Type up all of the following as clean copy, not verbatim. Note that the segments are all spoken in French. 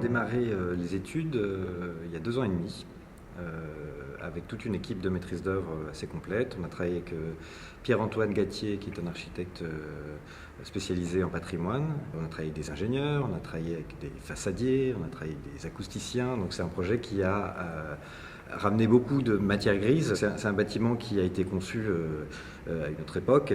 démarré les études il y a 2 ans et demi, avec toute une équipe de maîtrise d'œuvre assez complète. On a travaillé avec Pierre-Antoine Gattier, qui est un architecte spécialisé en patrimoine. On a travaillé avec des ingénieurs, on a travaillé avec des façadiers, on a travaillé avec des acousticiens. Donc c'est un projet qui a ramené beaucoup de matière grise. C'est un bâtiment qui a été conçu à une autre époque,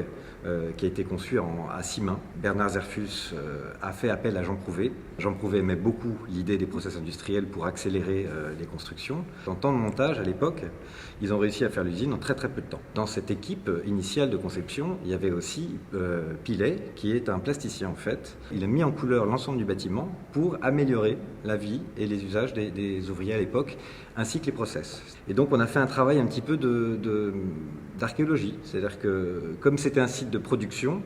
qui a été conçu à 6 mains. Bernard Zerfus a fait appel à Jean Prouvé. Jean Prouvé aimait beaucoup l'idée des process industriels pour accélérer les constructions. En temps de montage, à l'époque, ils ont réussi à faire l'usine en très très peu de temps. Dans cette équipe initiale de conception, il y avait aussi Pilet, qui est un plasticien en fait. Il a mis en couleur l'ensemble du bâtiment pour améliorer la vie et les usages des ouvriers à l'époque, ainsi que les process. Et donc on a fait un travail un petit peu d'archéologie, c'est-à-dire que comme c'était un site de production,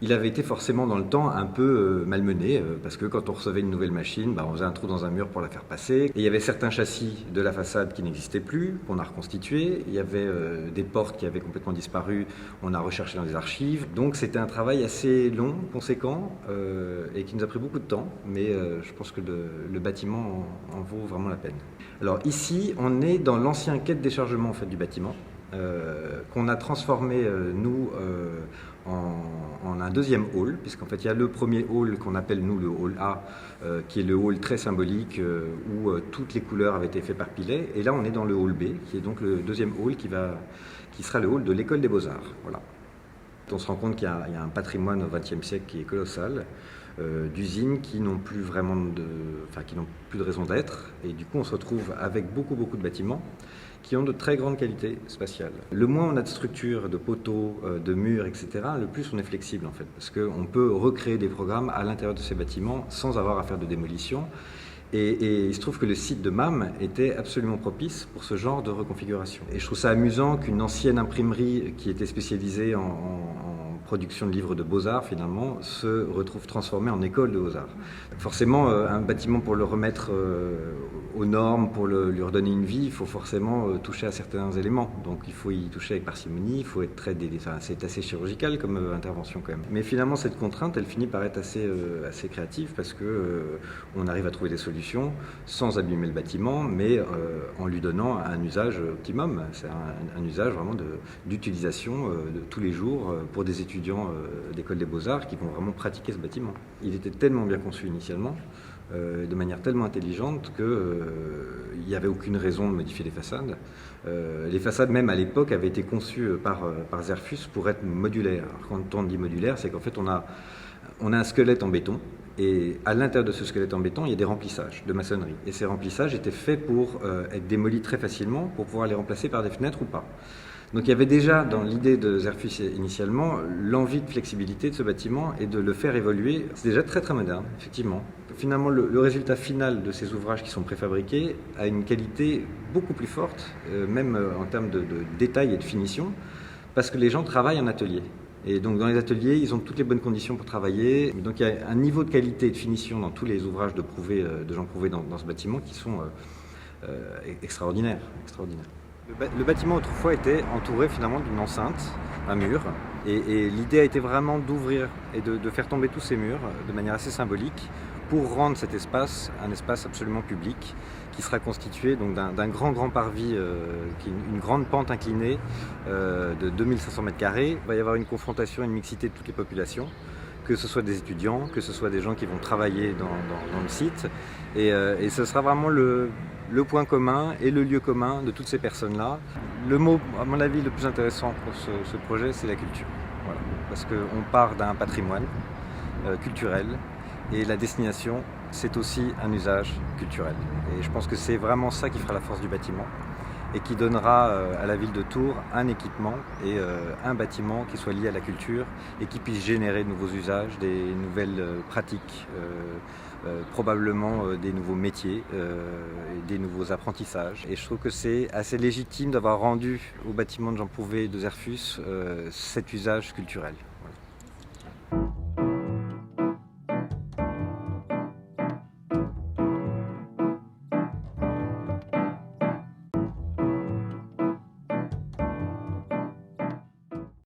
il avait été forcément dans le temps un peu malmené, parce que quand on recevait une nouvelle machine, on faisait un trou dans un mur pour la faire passer. Et il y avait certains châssis de la façade qui n'existaient plus, qu'on a reconstitués. Il y avait des portes qui avaient complètement disparu, on a recherché dans les archives. Donc c'était un travail assez long, conséquent, et qui nous a pris beaucoup de temps. Mais je pense que le bâtiment en vaut vraiment la peine. Alors ici, on est dans l'ancien quai de déchargement en fait, du bâtiment, qu'on a transformé, nous, en un deuxième hall, puisqu'en fait il y a le premier hall qu'on appelle nous le hall A, qui est le hall très symbolique où toutes les couleurs avaient été faites par Pilet, et là on est dans le hall B, qui est donc le deuxième hall qui sera le hall de l'école des beaux-arts. Voilà. On se rend compte qu'il y a un patrimoine au XXe siècle qui est colossal, d'usines qui n'ont plus vraiment qui n'ont plus de raison d'être, et du coup on se retrouve avec beaucoup de bâtiments qui ont de très grandes qualités spatiales. Le moins on a de structures, de poteaux, de murs, etc., le plus on est flexible en fait, parce qu'on peut recréer des programmes à l'intérieur de ces bâtiments sans avoir à faire de démolition. Et il se trouve que le site de MAM était absolument propice pour ce genre de reconfiguration. Et je trouve ça amusant qu'une ancienne imprimerie qui était spécialisée en production de livres de beaux-arts, finalement, se retrouve transformée en école de beaux-arts. Forcément, un bâtiment, pour le remettre aux normes, pour lui redonner une vie, il faut forcément toucher à certains éléments. Donc il faut y toucher avec parcimonie, il faut être c'est assez chirurgical comme intervention quand même. Mais finalement, cette contrainte, elle finit par être assez créative, parce que on arrive à trouver des solutions sans abîmer le bâtiment, mais en lui donnant un usage optimum. C'est un usage vraiment d'utilisation de tous les jours pour des étudiants d'école des beaux-arts qui vont vraiment pratiquer ce bâtiment. Il était tellement bien conçu initialement, de manière tellement intelligente qu'il n'y avait aucune raison de modifier les façades. Les façades, même à l'époque, avaient été conçues par Zerfus pour être modulaires. Alors, quand on dit modulaire, c'est qu'en fait on a un squelette en béton, et à l'intérieur de ce squelette en béton, il y a des remplissages de maçonnerie. Et ces remplissages étaient faits pour être démolis très facilement, pour pouvoir les remplacer par des fenêtres ou pas. Donc il y avait déjà dans l'idée de Zerfus initialement l'envie de flexibilité de ce bâtiment et de le faire évoluer. C'est déjà très très moderne, effectivement. Finalement, le résultat final de ces ouvrages qui sont préfabriqués a une qualité beaucoup plus forte, même en termes de détail et de finition, parce que les gens travaillent en atelier. Et donc dans les ateliers, ils ont toutes les bonnes conditions pour travailler. Donc il y a un niveau de qualité et de finition dans tous les ouvrages de Jean Prouvé dans ce bâtiment qui sont extraordinaires. Le bâtiment autrefois était entouré finalement d'une enceinte, un mur, et l'idée a été vraiment d'ouvrir et de faire tomber tous ces murs de manière assez symbolique pour rendre cet espace un espace absolument public qui sera constitué donc d'un grand parvis, qui est une grande pente inclinée de 2500 m². Il va y avoir une confrontation, une mixité de toutes les populations, que ce soit des étudiants, que ce soit des gens qui vont travailler dans le site, et ce sera vraiment le point commun et le lieu commun de toutes ces personnes-là. Le mot, à mon avis, le plus intéressant pour ce projet, c'est la culture. Voilà. Parce qu'on part d'un patrimoine culturel, et la destination, c'est aussi un usage culturel. Et je pense que c'est vraiment ça qui fera la force du bâtiment, et qui donnera à la ville de Tours un équipement et un bâtiment qui soit lié à la culture et qui puisse générer de nouveaux usages, des nouvelles pratiques, probablement des nouveaux métiers, des nouveaux apprentissages. Et je trouve que c'est assez légitime d'avoir rendu au bâtiment de Jean Prouvé de Zerfus cet usage culturel.